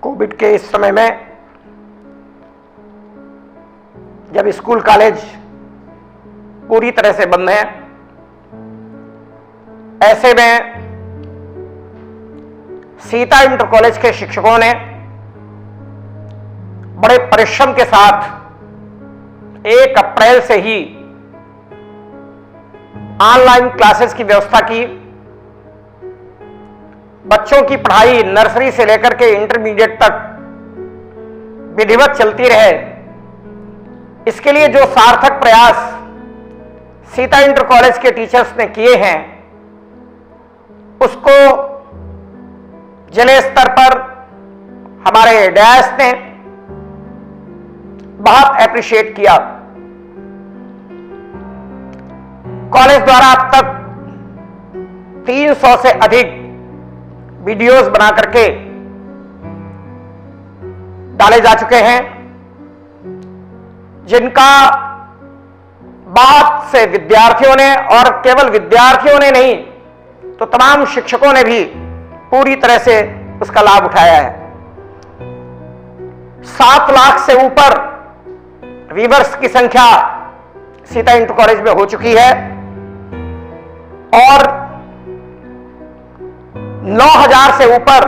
Covid के इस समय में जब स्कूल कॉलेज पूरी तरह से बंद हैं, ऐसे में सीता इंटर कॉलेज के शिक्षकों ने बड़े परिश्रम के साथ 1 अप्रैल से ही ऑनलाइन क्लासेस की व्यवस्था की। बच्चों की पढ़ाई नर्सरी से लेकर के इंटरमीडिएट तक विधिवत चलती रहे, इसके लिए जो सार्थक प्रयास सीता इंटर कॉलेज के टीचर्स ने किए हैं, उसको जिले स्तर पर हमारे डैश ने बहुत एप्रिशिएट किया। कॉलेज द्वारा अब तक 300 से अधिक वीडियोस बना करके डाले जा चुके हैं, जिनका बहुत से विद्यार्थियों ने, और केवल विद्यार्थियों ने नहीं तो तमाम शिक्षकों ने भी पूरी तरह से उसका लाभ उठाया है। 7 लाख से ऊपर व्यूअर्स की संख्या सीता इंटर कॉलेज में हो चुकी है और 9,000 से ऊपर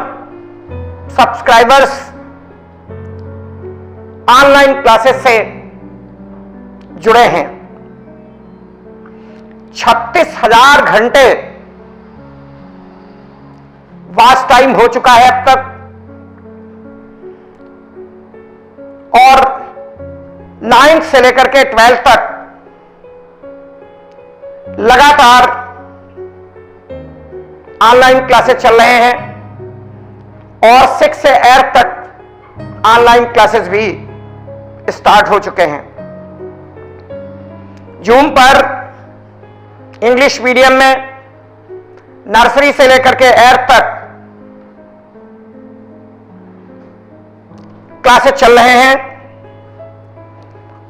सब्सक्राइबर्स ऑनलाइन क्लासेस से जुड़े हैं। 36,000 घंटे वॉच टाइम हो चुका है अब तक और 9th से लेकर के 12th तक लगातार ऑनलाइन क्लासेस चल रहे हैं और 6 से 8 तक ऑनलाइन क्लासेस भी स्टार्ट हो चुके हैं। जूम पर इंग्लिश मीडियम में नर्सरी से लेकर के 8th तक क्लासेस चल रहे हैं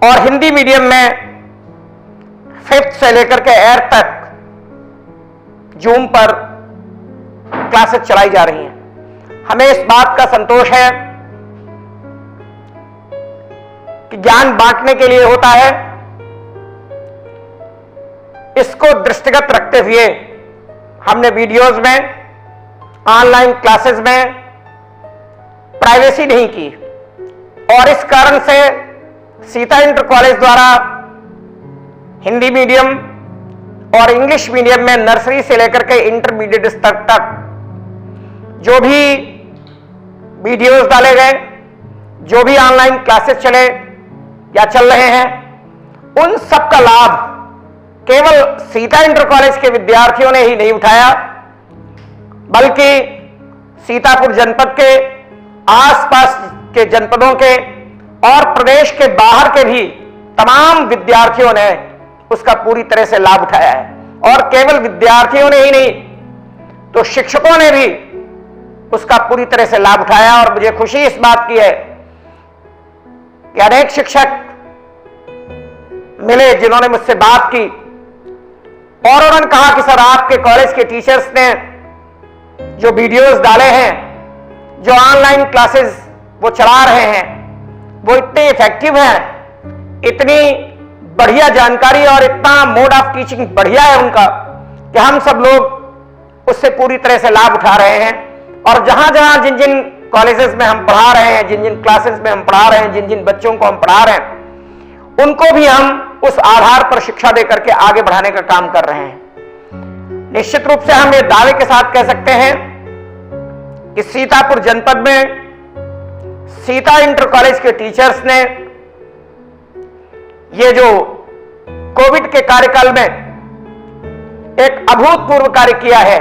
और हिंदी मीडियम में 5th से लेकर के 8th तक जूम पर क्लासेस चलाई जा रही हैं। हमें इस बात का संतोष है कि ज्ञान बांटने के लिए होता है, इसको दृष्टिगत रखते हुए हमने वीडियोस में, ऑनलाइन क्लासेस में प्राइवेसी नहीं की और इस कारण से सीता इंटर कॉलेज द्वारा हिंदी मीडियम और इंग्लिश मीडियम में नर्सरी से लेकर के इंटरमीडिएट स्तर तक जो भी वीडियोस डाले गए, जो भी ऑनलाइन क्लासेस चले या चल रहे हैं, उन सब का लाभ केवल सीता इंटर कॉलेज के विद्यार्थियों ने ही नहीं उठाया, बल्कि सीतापुर जनपद के आसपास के जनपदों के और प्रदेश के बाहर के भी तमाम विद्यार्थियों ने उसका पूरी तरह से लाभ उठाया है। और केवल विद्यार्थियों ने ही नहीं तो शिक्षकों ने भी उसका पूरी तरह से लाभ उठाया। और मुझे खुशी इस बात की है कि अनेक शिक्षक मिले जिन्होंने मुझसे बात की और उन्होंने कहा कि सर, आपके कॉलेज के टीचर्स ने जो वीडियोस डाले हैं, जो ऑनलाइन क्लासेस वो चला रहे हैं, वो इतने इफेक्टिव हैं, इतनी बढ़िया जानकारी और इतना मोड ऑफ टीचिंग बढ़िया है उनका कि हम सब लोग उससे पूरी तरह से लाभ उठा रहे हैं। और जहां जहां जिन जिन कॉलेजेस में हम पढ़ा रहे हैं, जिन जिन क्लासेस में हम पढ़ा रहे हैं, जिन जिन बच्चों को हम पढ़ा रहे हैं, उनको भी हम उस आधार पर शिक्षा देकर के आगे बढ़ाने का काम कर रहे हैं। निश्चित रूप से हम ये दावे के साथ कह सकते हैं कि सीतापुर जनपद में सीता इंटर कॉलेज के टीचर्स ने ये जो कोविड के कार्यकाल में एक अभूतपूर्व कार्य किया है,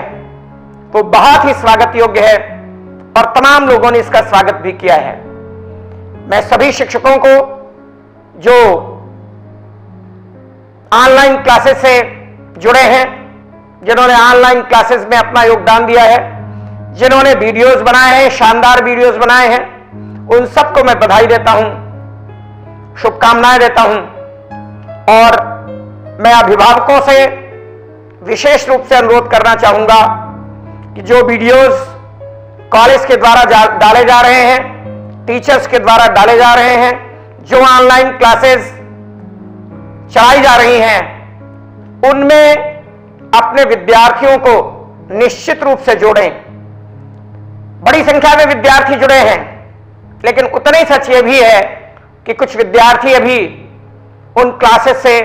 वो बहुत ही स्वागत योग्य है और तमाम लोगों ने इसका स्वागत भी किया है। मैं सभी शिक्षकों को जो ऑनलाइन क्लासेस से जुड़े हैं, जिन्होंने ऑनलाइन क्लासेस में अपना योगदान दिया है, जिन्होंने वीडियोस बनाए हैं, शानदार वीडियोस बनाए हैं, उन सबको मैं बधाई देता हूं, शुभकामनाएं देता हूं। और मैं अभिभावकों से विशेष रूप से अनुरोध करना चाहूंगा कि जो वीडियोस कॉलेज के द्वारा डाले जा रहे हैं, टीचर्स के द्वारा डाले जा रहे हैं, जो ऑनलाइन क्लासेस चलाई जा रही हैं, उनमें अपने विद्यार्थियों को निश्चित रूप से जोड़ें। बड़ी संख्या में विद्यार्थी जुड़े हैं, लेकिन उतना ही सच यह भी है कि कुछ विद्यार्थी अभी उन क्लासेस से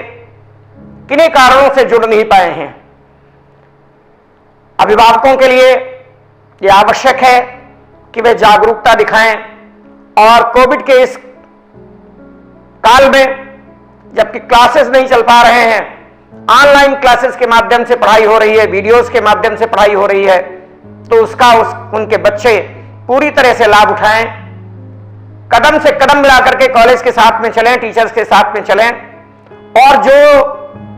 किन्हीं कारणों से जुड़ नहीं पाए हैं। अभिभावकों के लिए यह आवश्यक है कि वे जागरूकता दिखाएं और कोविड के इस काल में, जबकि क्लासेस नहीं चल पा रहे हैं, ऑनलाइन क्लासेस के माध्यम से पढ़ाई हो रही है, वीडियोस के माध्यम से पढ़ाई हो रही है, तो उसका उनके बच्चे पूरी तरह से लाभ उठाएं, कदम से कदम मिलाकर के कॉलेज के साथ में चलें, टीचर्स के साथ में चलें, और जो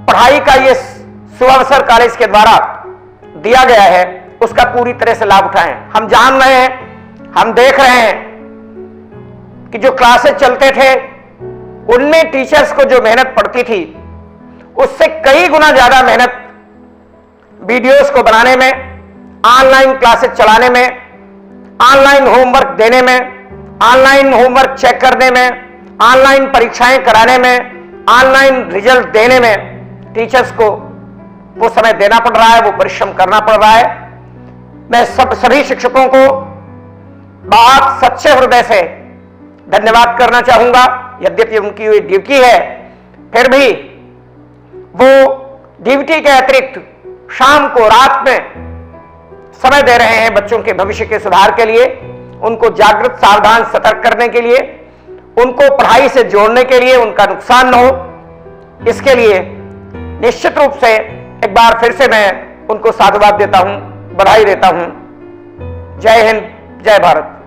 पढ़ाई का ये सुअवसर कॉलेज के द्वारा दिया गया है उसका पूरी तरह से लाभ उठाएं। हम जान रहे हैं, हम देख रहे हैं कि जो क्लासेस चलते थे उनमें टीचर्स को जो मेहनत पड़ती थी उससे कई गुना ज्यादा मेहनत वीडियोस को बनाने में, ऑनलाइन क्लासेस चलाने में, ऑनलाइन होमवर्क देने में, ऑनलाइन होमवर्क चेक करने में, ऑनलाइन परीक्षाएं कराने में, ऑनलाइन रिजल्ट देने में टीचर्स को वो समय देना पड़ रहा है, वो परिश्रम करना पड़ रहा है। मैं सभी शिक्षकों को बहुत सच्चे हृदय से धन्यवाद करना चाहूंगा। यद्यपि उनकी ये ड्यूटी है, फिर भी वो ड्यूटी के अतिरिक्त शाम को, रात में समय दे रहे हैं बच्चों के भविष्य के सुधार के लिए, उनको जागृत, सावधान, सतर्क करने के लिए, उनको पढ़ाई से जोड़ने के लिए, उनका नुकसान न हो, इसके लिए निश्चित रूप से एक बार फिर से मैं उनको साधुवाद देता हूं, बधाई देता हूं। जय हिंद, जय भारत।